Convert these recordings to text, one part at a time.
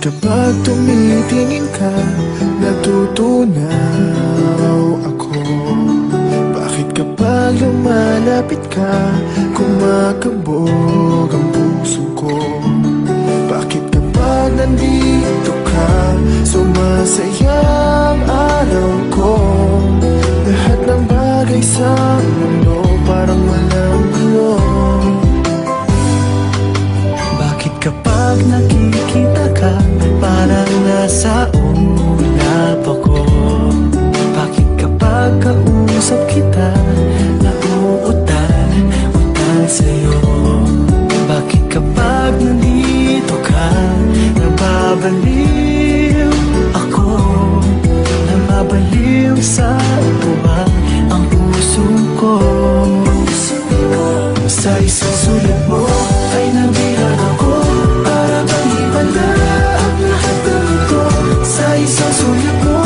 kapag tumitingin ka, natutunaw ako? Bakit kapag lumalapit ka, kumakabog ang puso ko? Bakit kapag nandito ka, sumasaya ang araw ko? Lahat ng bagay sa mundo parang walang gulo. Bakit kapag nakikita ka, parang nasa ulap ako? Bakit kapag kausap kita, nauutal sa'yo? Bakit kapag nandito ka, nababaliw ako? Nababaliw sa tuwa ang puso ko. Sa isang sulat mo ay nabihan ako, para bang ibanda ang lahat ng ito. Sa isang sulat mo,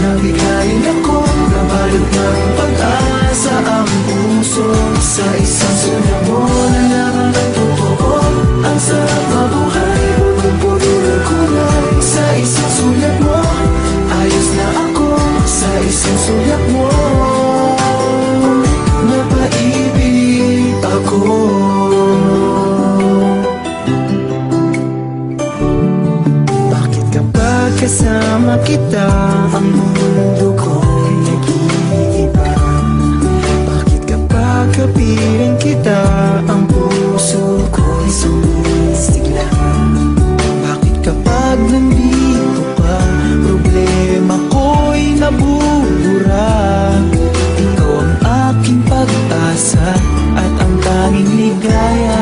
nabigayin ako, nabalot ng pag-asa ang puso. Sa isang sulat mo, nalaman ng totoo, ang sarap mabuhay, punong-puno ng kulay. Sa isang sulat mo, ayos na ako. Sa isang sulat mo, napaibig ako. Bakit kapag kasama kita, ang mundo ko'y nag-iiba? Bakit kapag kapiling kita, ang puso ko'y sumisigla? Bakit kapag nandito ka, problema ko'y nabubura? Ikaw ang aking pag-asa at ang tanging ligaya.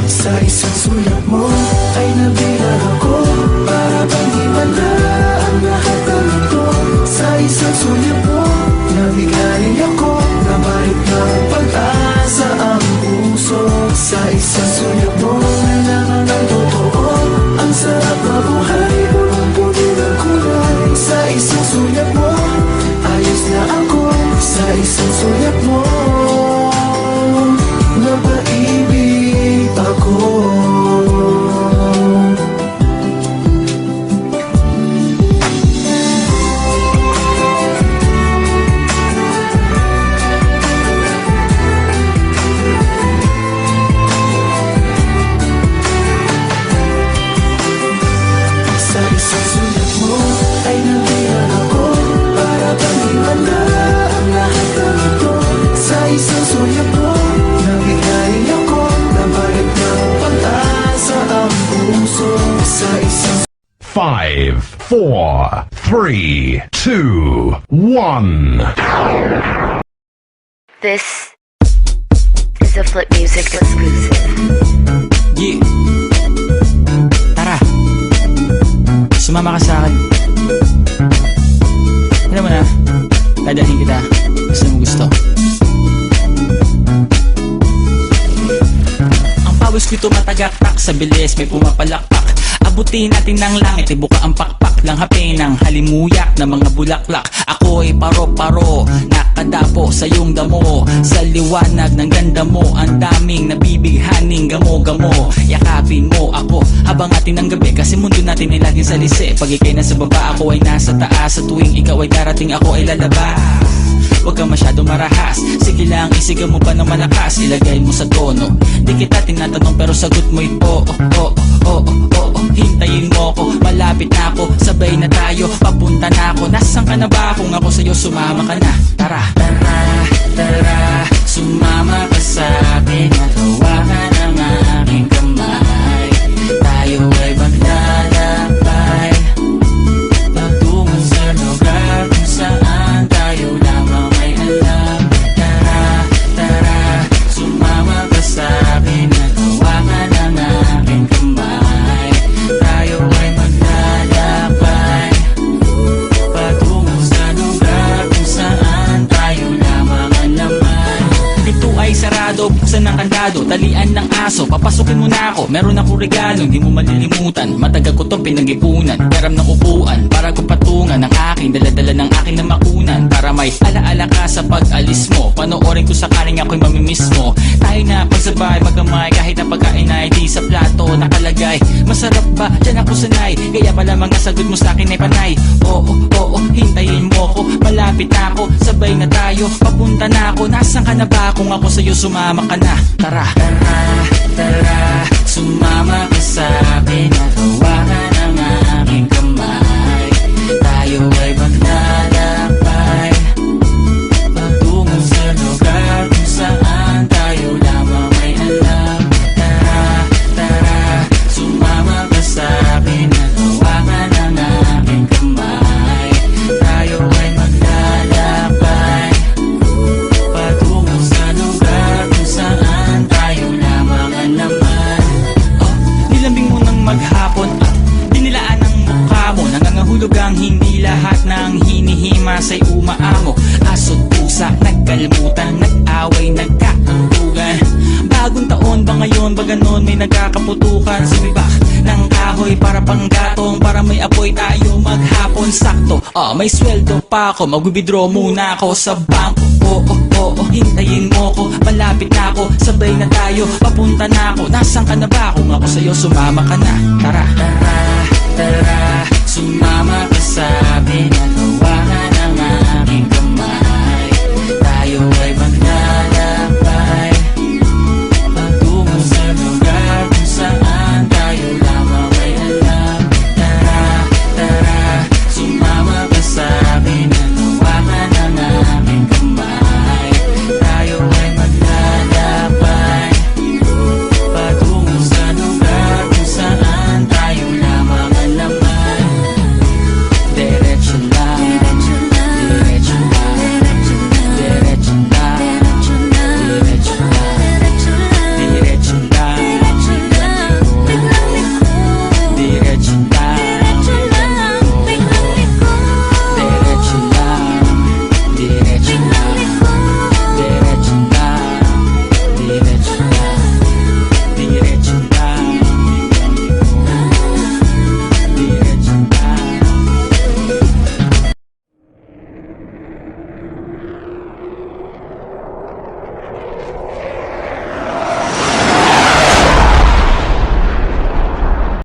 Sa isang sulat mo ay nabilang ako, para bang ibanda ang lahat ng ito. Sa isang sulat mo, nabigayin ako, nabalik ng pag-asa ang puso. Sa isang sulat mo, nalaman ng totoo, ang sarap mabuhay, punong-puno ng kulay. Sa isang sulat mo, ayos na ako. Sa isang sulat mo, napaibig ako. Sa isang sulat mo ay nabilang ako, para bang ibanda ang lahat ng ito. Sa isang sulat mo, nabigayin ako, nabalik ng pag-asa ang puso. Sa isang 5, 4, 3, 2, 1. This is a Flip Music exclusive. Yeah. Tara, sumama ka sa akin. Alam mo na, dadalhin kita. Gusto mo gusto. Ang pawis ko'y tumatagaktak, sa bilis may pumapalakpak. Abutin natin ng langit, ibuka ang pakpak lang hapin ng halimuyak na mga bulaklak. Ako'y paro-paro, nakadapo sa iyong damo. Sa liwanag ng ganda mo, ang daming nabibighaning gamo-gamo. Yakapin mo ako habang atin ng gabi, kasi mundo natin ay laging salisi. Pag ikay nasa baba, ako ay nasa taas. Sa tuwing ikaw ay darating, ako ay lalabas. Huwag kang masyadong marahas, sige lang isigaw mo pa ng malakas. Ilagay mo sa tono, di kita tinatanong pero sagot mo ito. Hintayin mo ko, malapit na ako, sabay na tayo, papunta na ako. Nasaan ka na ba? Kung ako sa'yo, sumama ka na. Tara, tara, tara, sumama ka sa'kin, hawakan ang aking kamay. Tayo ay maglalakbay patungo sa lugar kung saan tayo lamang ay alam. Tara, tara, sumama ka sa'kin, hawakan ang aking kamay. Tayo ay maglalakbay patungo sa lugar kung saan tayo lamang ang laman. Ito ay sarado, buksan ng kandado, talian ng aso, papasukin mo na ako. Meron akong regalo, hindi mo malilimutan. Matagal ko tong pinag-ipunan, peram ng upuan para ko patungan ang aking daladala ng aking na makunan. Para may alaala ka sa pag-alis mo. Panoorin ko sakaling ako'y mamimiss mo. Tayo na pagsabay magamay kahit ang pagkain ay di sa plato nakalagay. Masarap ba? Diyan ako sanay. Kaya pala mga sagot mo sa akin ay panay. Oo, oo, hintayin mo ko. Malapit na ako, sabay na tayo. Papunta na ako, nasan ka na ba? Kung ako sa'yo sumama ka na. Tara, tara, tara, sumama ka sa akin. Hawakan ang aking kamay. Tayo ay maglalakbay patungo sa lugar kung saan tayo lamang ay alam. Tara, tara, sumama ka sa akin. Hawakan ang aking kamay. Tayo ay maglalakbay patungo sa lugar kung saan tayo lamang ang naman. Oh, nilambing mo ng maghapon at dinilaan ang mukha mo. Nangangahulog ang hindi lahat ng hinihima sa'y umaamo. Aso't pusa, nagkalmutan, nag-away, nagkaampugan. Bagong taon ba ngayon, ba ganon may nagkakaputukan? Sumibak ng kahoy para panggatong, para may apoy tayo maghapon. Sakto, may sweldo pa ako, mag-withdraw muna ako sa bangko. Oo, oo, hintayin mo ko, malapit na ako, sabay na tayo, papunta na ako. Nasaan ka na ba? Kung ako sa'yo sumama ka na. Tara, tara, tara, sumama ka sa akin at hawakan ang aking kamay.